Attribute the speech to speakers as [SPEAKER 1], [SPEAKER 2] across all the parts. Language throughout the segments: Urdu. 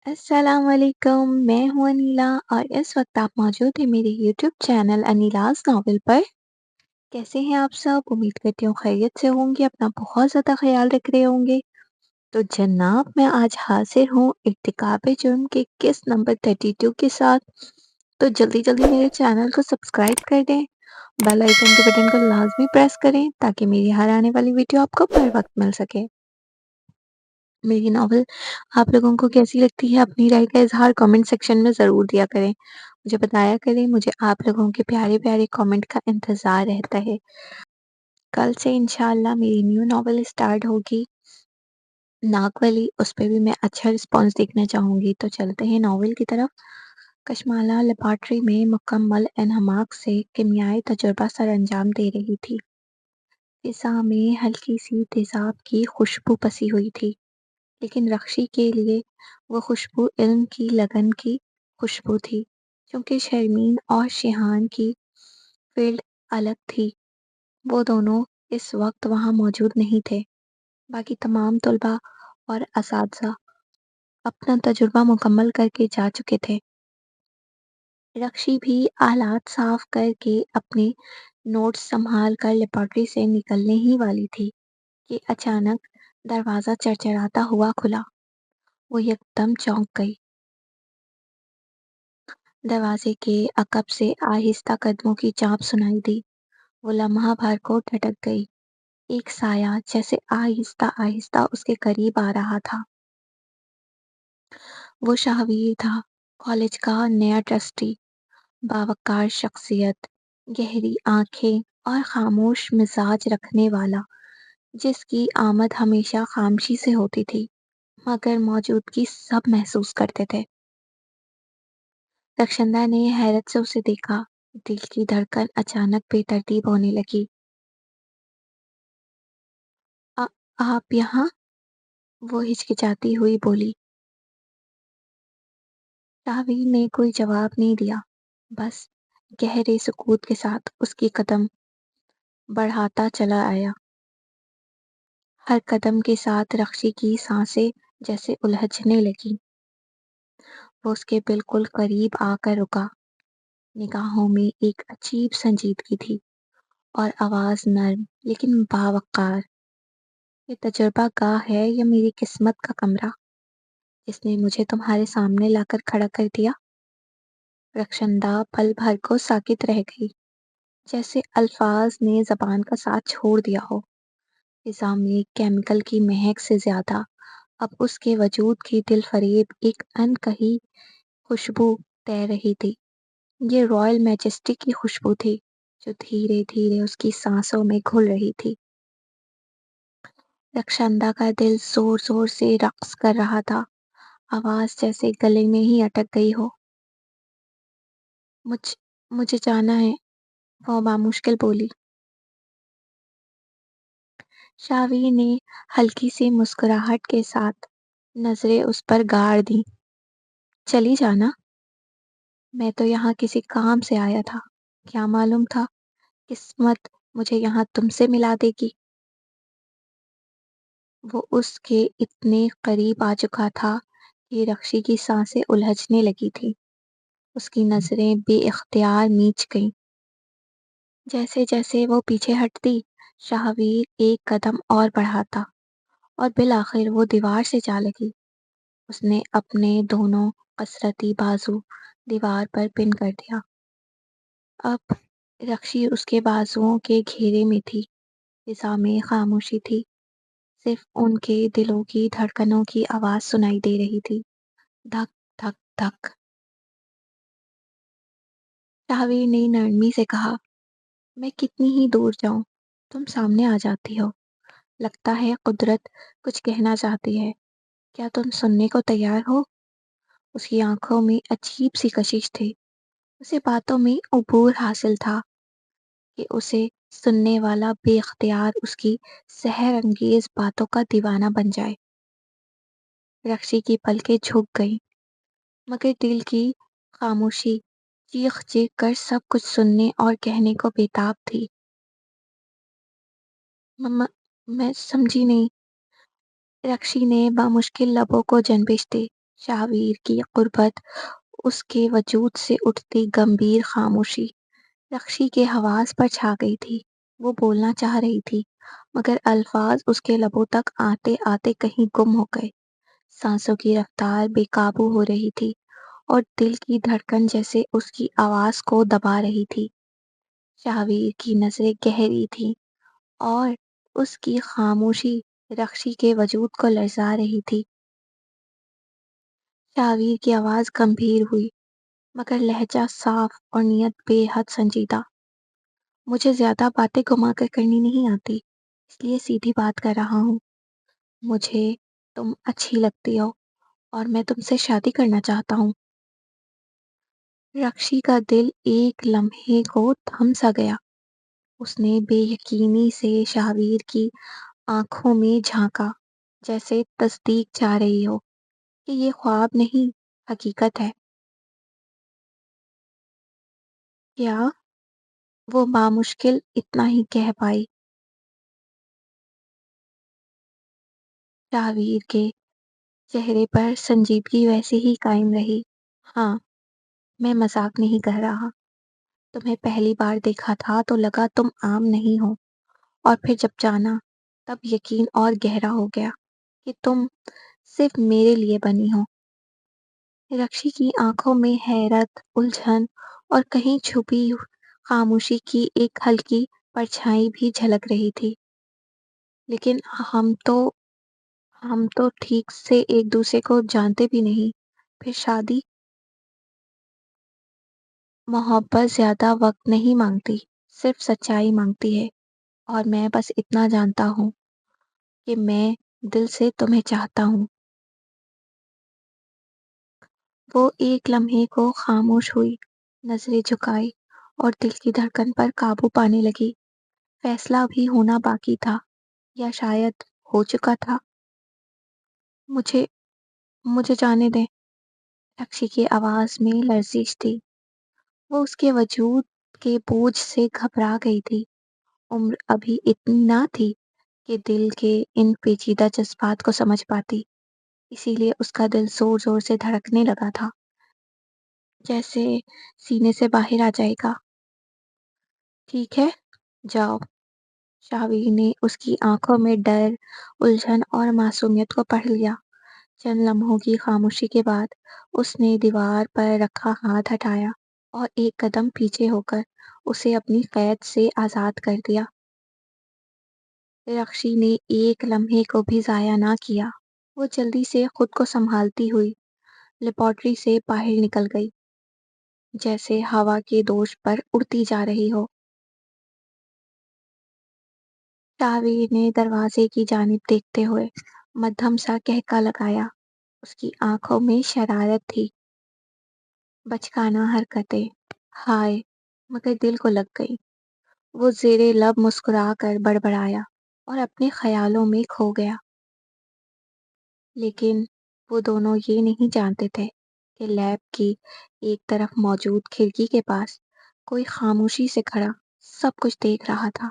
[SPEAKER 1] السلام علیکم، میں ہوں انیلا اور اس وقت آپ موجود ہیں میرے یوٹیوب چینل انیلاز ناول پر۔ کیسے ہیں آپ سب؟ امید کرتی ہوں خیریت سے ہوں گے، اپنا بہت زیادہ خیال رکھ رہے ہوں گے۔ تو جناب میں آج حاضر ہوں ارتکاب جرم کے کس نمبر 32 کے ساتھ۔ تو جلدی جلدی میرے چینل کو سبسکرائب کر دیں، بیل آئیکن کے بٹن کو لازمی پریس کریں تاکہ میری ہر آنے والی ویڈیو آپ کو بر وقت مل سکے۔ میری ناول آپ لوگوں کو کیسی لگتی ہے اپنی رائے کا اظہار کامنٹ سیکشن میں ضرور دیا کریں، مجھے بتایا کریں، مجھے آپ لوگوں کے پیارے پیارے کامنٹ کا انتظار رہتا ہے۔ کل سے انشاءاللہ میری نیو ناول اسٹارٹ ہوگی ناگولی، اس پہ بھی میں اچھا رسپانس دیکھنا چاہوں گی۔ تو چلتے ہیں ناول کی طرف۔ کشمالہ لیبارٹری میں مکمل انہماک سے کیمیائی تجربہ سر انجام دے رہی تھی۔ فضا میں ہلکی سی تیزاب کی خوشبو پسی ہوئی تھی، لیکن رخشی کے لیے وہ خوشبو علم کی لگن کی خوشبو تھی، کیونکہ شرمین اور شیہان کی فیلڈ الگ تھی۔ وہ دونوں اس وقت وہاں موجود نہیں تھے۔ باقی تمام طلباء اور اساتذہ اپنا تجربہ مکمل کر کے جا چکے تھے۔ رخشی بھی آلات صاف کر کے اپنے نوٹس سنبھال کر لیبارٹری سے نکلنے ہی والی تھی کہ اچانک دروازہ چرچراتا ہوا کھلا۔ وہ یکدم چونک گئی۔ دروازے کے عقب سے آہستہ قدموں کی چانپ سنائی دی۔ وہ لمحہ بھر کو ٹھٹک گئی۔ ایک سایہ جیسے آہستہ آہستہ اس کے قریب آ رہا تھا۔ وہ شاہویر تھا، کالج کا نیا ٹرسٹی، باوقار شخصیت، گہری آنکھیں اور خاموش مزاج رکھنے والا، جس کی آمد ہمیشہ خاموشی سے ہوتی تھی، مگر موجودگی سب محسوس کرتے تھے۔ رخشندہ نے حیرت سے اسے دیکھا۔ دل کی دھڑکن اچانک بے ترتیب ہونے لگی۔ آپ یہاں؟ وہ ہچکچاتی ہوئی بولی۔ شاہویر نے کوئی جواب نہیں دیا، بس گہرے سکوت کے ساتھ اس کی قدم بڑھاتا چلا آیا۔ ہر قدم کے ساتھ رخشی کی سانسیں جیسے الجھنے لگیں۔ وہ اس کے بالکل قریب آ کر رکا۔ نگاہوں میں ایک عجیب سنجیدگی تھی اور آواز نرم لیکن باوقار۔ یہ تجربہ گاہ ہے یا میری قسمت کا کمرہ، جس نے مجھے تمہارے سامنے لا کر کھڑا کر دیا؟ رخشندہ پل بھر کو ساکت رہ گئی، جیسے الفاظ نے زبان کا ساتھ چھوڑ دیا ہو۔ فضا میں کیمیکل کی مہک سے زیادہ اب اس کے وجود کی دل فریب ایک انکہی خوشبو تیر رہی تھی۔ یہ رائل میجسٹی کی خوشبو تھی جو دھیرے دھیرے اس کی سانسوں میں گھل رہی تھی۔ رخشندہ کا دل زور زور سے رقص کر رہا تھا، آواز جیسے گلے میں ہی اٹک گئی ہو۔ مجھے جانا ہے، وہ بامشکل بولی۔ شاویر نے ہلکی سی مسکراہٹ کے ساتھ نظریں اس پر گاڑ دیں۔ چلی جانا؟ میں تو یہاں کسی کام سے آیا تھا، کیا معلوم تھا قسمت مجھے یہاں تم سے ملا دے گی۔ وہ اس کے اتنے قریب آ چکا تھا کہ رخشی کی سانسیں الجھنے لگی تھی۔ اس کی نظریں بے اختیار نیچ گئیں۔ جیسے جیسے وہ پیچھے ہٹتی، شاہویر ایک قدم اور بڑھاتا اور بالآخر وہ دیوار سے جا لگی۔ اس نے اپنے دونوں کثرتی بازو دیوار پر پن کر دیا۔ اب رخشی اس کے بازوؤں کے گھیرے میں تھی۔ فضا میں خاموشی تھی، صرف ان کے دلوں کی دھڑکنوں کی آواز سنائی دے رہی تھی، دھک دھک دھک۔ شاہویر نے نرمی سے کہا، میں کتنی ہی دور جاؤں تم سامنے آ جاتی ہو۔ لگتا ہے قدرت کچھ کہنا چاہتی ہے، کیا تم سننے کو تیار ہو؟ اس کی آنکھوں میں عجیب سی کشش تھی۔ اسے باتوں میں عبور حاصل تھا کہ اسے سننے والا بے اختیار اس کی سحر انگیز باتوں کا دیوانہ بن جائے۔ رخشی کی پلکیں جھک گئیں، مگر دل کی خاموشی چیخ چیخ کر سب کچھ سننے اور کہنے کو بےتاب تھی۔ میں سمجھی نہیں، رخشی نے بامشکل لبوں کو جنبش دی۔ شاویر کی قربت، اس کے وجود سے اٹھتی گمبھیر خاموشی رخشی کے حواس پر چھا گئی تھی۔ وہ بولنا چاہ رہی تھی مگر الفاظ اس کے لبوں تک آتے آتے کہیں گم ہو گئے۔ سانسوں کی رفتار بے قابو ہو رہی تھی اور دل کی دھڑکن جیسے اس کی آواز کو دبا رہی تھی۔ شاویر کی نظریں گہری تھیں اور اس کی خاموشی رخشی کے وجود کو لرزا رہی تھی۔ شاویر کی آواز گمبھیر ہوئی مگر لہجہ صاف اور نیت بے حد سنجیدہ۔ مجھے زیادہ باتیں گھما کر کرنی نہیں آتی، اس لیے سیدھی بات کر رہا ہوں۔ مجھے تم اچھی لگتی ہو اور میں تم سے شادی کرنا چاہتا ہوں۔ رکشی کا دل ایک لمحے کو تھم سا گیا۔ اس نے بے یقینی سے شاویر کی آنکھوں میں جھانکا، جیسے تصدیق چاہ رہی ہو کہ یہ خواب نہیں، حقیقت ہے۔ کیا؟ وہ بامشکل اتنا ہی کہہ پائی۔ شاویر کے چہرے پر سنجیدگی ویسے ہی قائم رہی۔ ہاں، میں مذاق نہیں کر رہا۔ تمہیں پہلی بار دیکھا تھا تو لگا تم عام نہیں ہو، اور پھر جب جانا تب یقین اور گہرا ہو گیا کہ تم صرف میرے لیے بنی ہو۔ رکشی کی آنکھوں میں حیرت، الجھن اور کہیں چھپی خاموشی کی ایک ہلکی پرچھائی بھی جھلک رہی تھی۔ لیکن ہم تو ٹھیک سے ایک دوسرے کو جانتے بھی نہیں، پھر شادی؟ محبت زیادہ وقت نہیں مانگتی، صرف سچائی مانگتی ہے، اور میں بس اتنا جانتا ہوں کہ میں دل سے تمہیں چاہتا ہوں۔ وہ ایک لمحے کو خاموش ہوئی، نظریں جھکائی اور دل کی دھڑکن پر قابو پانے لگی۔ فیصلہ بھی ہونا باقی تھا، یا شاید ہو چکا تھا۔ مجھے مجھے جانے دیں۔ رکشی کی آواز میں لرزش تھی۔ وہ اس کے وجود کے بوجھ سے گھبرا گئی تھی۔ عمر ابھی اتنی نہ تھی کہ دل کے ان پیچیدہ جذبات کو سمجھ پاتی، اسی لیے اس کا دل زور زور سے دھڑکنے لگا تھا، جیسے سینے سے باہر آ جائے گا۔ ٹھیک ہے، جاؤ۔ شاویر نے اس کی آنکھوں میں ڈر، الجھن اور معصومیت کو پڑھ لیا۔ چند لمحوں کی خاموشی کے بعد اس نے دیوار پر رکھا ہاتھ ہٹایا اور ایک قدم پیچھے ہو کر اسے اپنی قید سے آزاد کر دیا۔ رخشی نے ایک لمحے کو بھی ضائع نہ کیا۔ وہ جلدی سے خود کو سنبھالتی ہوئی لیبارٹری سے باہر نکل گئی، جیسے ہوا کے دوش پر اڑتی جا رہی ہو۔ شاویر نے دروازے کی جانب دیکھتے ہوئے مدھم سا کہکا لگایا۔ اس کی آنکھوں میں شرارت تھی، بچکانہ حرکتیں، ہائے، مگر دل کو لگ گئی۔ وہ زیر لب مسکرا کر بڑبڑایا اور اپنے خیالوں میں کھو گیا۔ لیکن وہ دونوں یہ نہیں جانتے تھے کہ لیب کی ایک طرف موجود کھڑکی کے پاس کوئی خاموشی سے کھڑا سب کچھ دیکھ رہا تھا۔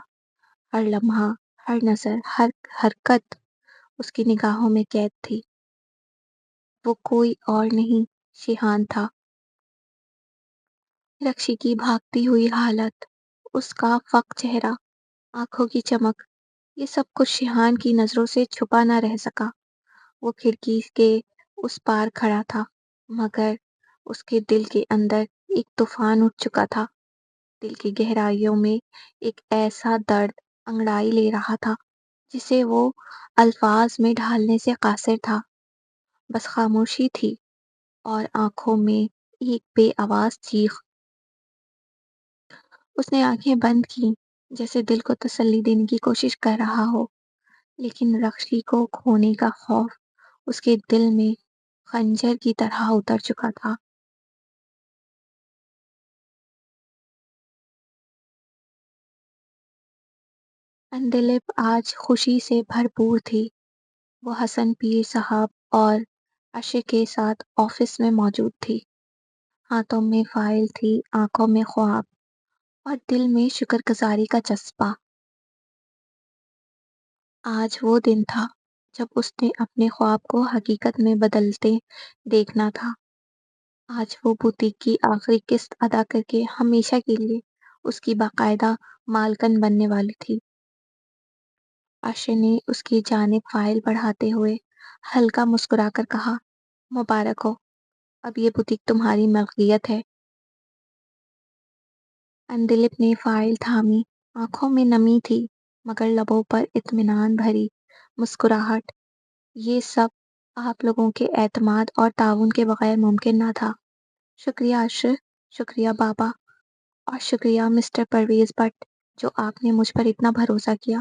[SPEAKER 1] ہر لمحہ، ہر نظر، ہر حرکت اس کی نگاہوں میں قید تھی۔ وہ کوئی اور نہیں، شیہان تھا۔ رکشی کی بھاگتی ہوئی حالت، اس کا فاق چہرہ، آنکھوں کی چمک، یہ سب کچھ شیہان کی نظروں سے چھپا نہ رہ سکا۔ وہ کھڑکی کے اس پار کھڑا تھا، مگر اس کے دل کے اندر ایک طوفان اٹھ چکا تھا۔ دل کی گہرائیوں میں ایک ایسا درد انگڑائی لے رہا تھا جسے وہ الفاظ میں ڈھالنے سے قاصر تھا۔ بس خاموشی تھی اور آنکھوں میں ایک بے آواز چیخ۔ اس نے آنکھیں بند کیں، جیسے دل کو تسلی دینے کی کوشش کر رہا ہو، لیکن رخشی کو کھونے کا خوف اس کے دل میں خنجر کی طرح اتر چکا تھا۔ اندلپ آج خوشی سے بھرپور تھی۔ وہ حسن پیر صاحب اور عشق کے ساتھ آفس میں موجود تھی۔ ہاتھوں میں فائل تھی، آنکھوں میں خواب، اور دل میں شکر گزاری کا جذبہ۔ آج وہ دن تھا جب اس نے اپنے خواب کو حقیقت میں بدلتے دیکھنا تھا۔ آج وہ بوتیک کی آخری قسط ادا کر کے ہمیشہ کے لیے اس کی باقاعدہ مالکن بننے والی تھی۔ عرشی نے اس کی جانب فائل بڑھاتے ہوئے ہلکا مسکرا کر کہا، مبارک ہو، اب یہ بوتیک تمہاری ملکیت ہے۔ اندلپ نے فائل تھامی، آنکھوں میں نمی تھی مگر لبوں پر اطمینان بھری مسکراہٹ۔ یہ سب آپ لوگوں کے اعتماد اور تعاون کے بغیر ممکن نہ تھا۔ شکریہ عرشی، شکریہ بابا، اور شکریہ مسٹر پرویز بٹ، جو آپ نے مجھ پر اتنا بھروسہ کیا۔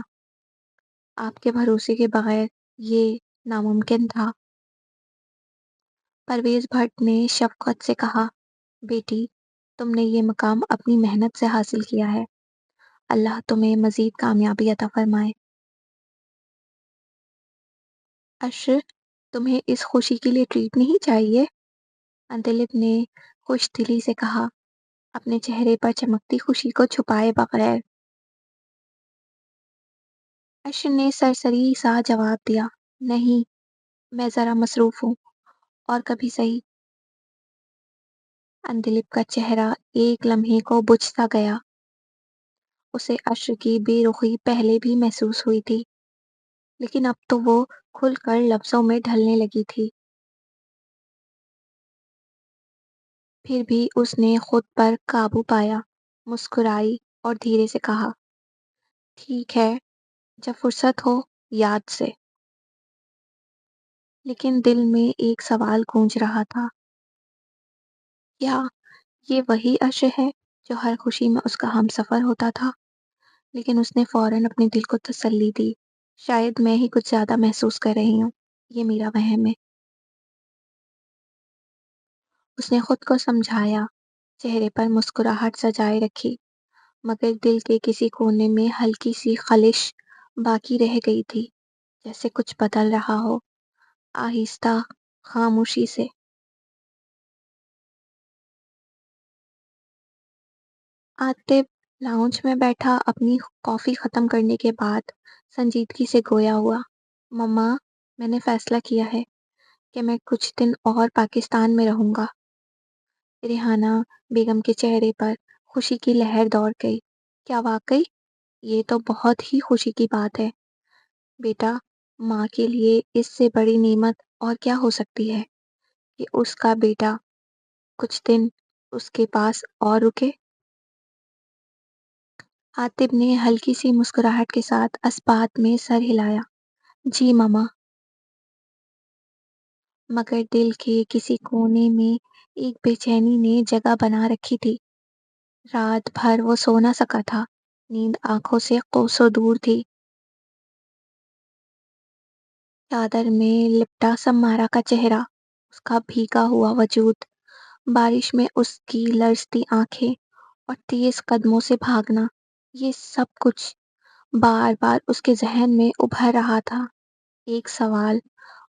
[SPEAKER 1] آپ کے بھروسے کے بغیر یہ ناممکن تھا۔ پرویز بھٹ نے شفقت سے کہا، بیٹی، تم نے یہ مقام اپنی محنت سے حاصل کیا ہے۔ اللہ تمہیں مزید کامیابی عطا فرمائے۔ عرشی، تمہیں اس خوشی کے لیے ٹریٹ نہیں چاہیے؟ اندلپ نے خوش دلی سے کہا، اپنے چہرے پر چمکتی خوشی کو چھپائے بغیر۔ عرشی نے سرسری سا جواب دیا، نہیں، میں ذرا مصروف ہوں، اور کبھی صحیح۔ اندلپ کا چہرہ ایک لمحے کو بجھ سا گیا۔ اسے عرشی کی بے رخی پہلے بھی محسوس ہوئی تھی، لیکن اب تو وہ کھل کر لفظوں میں ڈھلنے لگی تھی۔ پھر بھی اس نے خود پر قابو پایا، مسکرائی اور دھیرے سے کہا، ٹھیک ہے، جب فرصت ہو، یاد سے۔ لیکن دل میں ایک سوال گونج رہا تھا، کیا یہ وہی عرشی ہے جو ہر خوشی میں اس کا ہمسفر ہوتا تھا؟ لیکن اس نے فوراً اپنے دل کو تسلی دی، شاید میں ہی کچھ زیادہ محسوس کر رہی ہوں، یہ میرا وہم ہے۔ اس نے خود کو سمجھایا، چہرے پر مسکراہٹ سجائے رکھی، مگر دل کے کسی کونے میں ہلکی سی خلش باقی رہ گئی تھی، جیسے کچھ بدل رہا ہو، آہستہ، خاموشی سے۔ عاطف لاؤنج میں بیٹھا اپنی کافی ختم کرنے کے بعد سنجیدگی سے گویا ہوا، مما، میں نے فیصلہ کیا ہے کہ میں کچھ دن اور پاکستان میں رہوں گا۔ ریحانہ بیگم کے چہرے پر خوشی کی لہر دوڑ گئی، کیا واقعی؟ یہ تو بہت ہی خوشی کی بات ہے بیٹا، ماں کے لیے اس سے بڑی نعمت اور کیا ہو سکتی ہے کہ اس کا بیٹا کچھ دن اس کے پاس اور رکے۔ عاطف نے ہلکی سی مسکراہٹ کے ساتھ اثبات میں سر ہلایا، جی ماما۔ مگر دل کے کسی کونے میں ایک بے چینی نے جگہ بنا رکھی تھی۔ رات بھر وہ سو نہ سکا تھا، نیند آنکھوں سے کوسوں دور تھی۔ چادر میں لپٹا سمارا کا چہرہ، اس کا بھیگا ہوا وجود، بارش میں اس کی لرزتی آنکھیں اور تیز قدموں سے بھاگنا، یہ سب کچھ بار بار اس کے ذہن میں ابھر رہا تھا۔ ایک سوال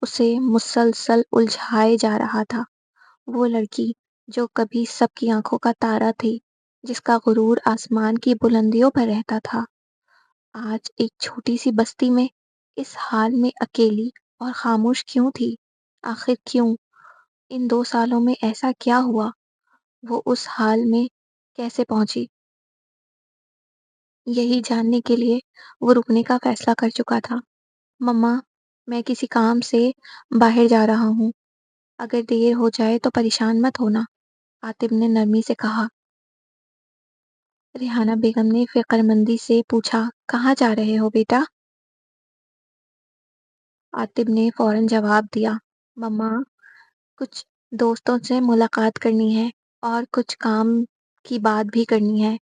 [SPEAKER 1] اسے مسلسل الجھائے جا رہا تھا، وہ لڑکی جو کبھی سب کی آنکھوں کا تارا تھی، جس کا غرور آسمان کی بلندیوں پر رہتا تھا، آج ایک چھوٹی سی بستی میں اس حال میں اکیلی اور خاموش کیوں تھی؟ آخر کیوں؟ ان 2 سالوں میں ایسا کیا ہوا؟ وہ اس حال میں کیسے پہنچی؟ یہی جاننے کے لیے وہ رکنے کا فیصلہ کر چکا تھا۔ مما، میں کسی کام سے باہر جا رہا ہوں، اگر دیر ہو جائے تو پریشان مت ہونا، عاطف نے نرمی سے کہا۔ ریحانہ بیگم نے فکر مندی سے پوچھا، کہاں جا رہے ہو بیٹا؟ عاطف نے فوراً جواب دیا، مما، کچھ دوستوں سے ملاقات کرنی ہے اور کچھ کام کی بات بھی کرنی ہے۔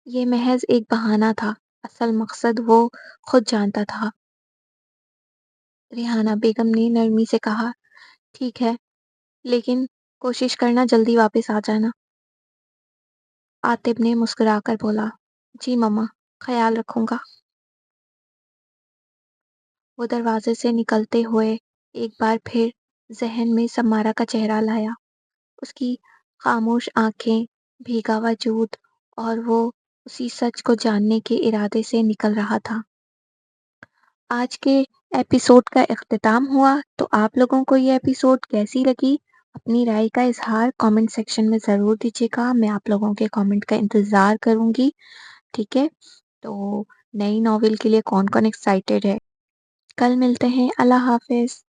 [SPEAKER 1] یہ محض ایک بہانہ تھا، اصل مقصد وہ خود جانتا تھا۔ ریحانہ بیگم نے نرمی سے کہا، ٹھیک ہے، لیکن کوشش کرنا جلدی واپس آ جانا۔ عاطف نے مسکرا کر بولا، جی مما، خیال رکھوں گا۔ وہ دروازے سے نکلتے ہوئے ایک بار پھر ذہن میں سمارا کا چہرہ لایا، اس کی خاموش آنکھیں، بھیگا وجود، اور وہ اسی سچ کو جاننے کے ارادے سے نکل رہا تھا۔ آج کے ایپیسوڈ کا اختتام ہوا، تو آپ لوگوں کو یہ ایپیسوڈ کیسی لگی؟ اپنی رائے کا اظہار کامنٹ سیکشن میں ضرور دیجیے گا، میں آپ لوگوں کے کامنٹ کا انتظار کروں گی، ٹھیک ہے؟ تو نئی ناول کے لیے کون کون ایکسائٹیڈ ہے؟ کل ملتے ہیں، اللہ حافظ۔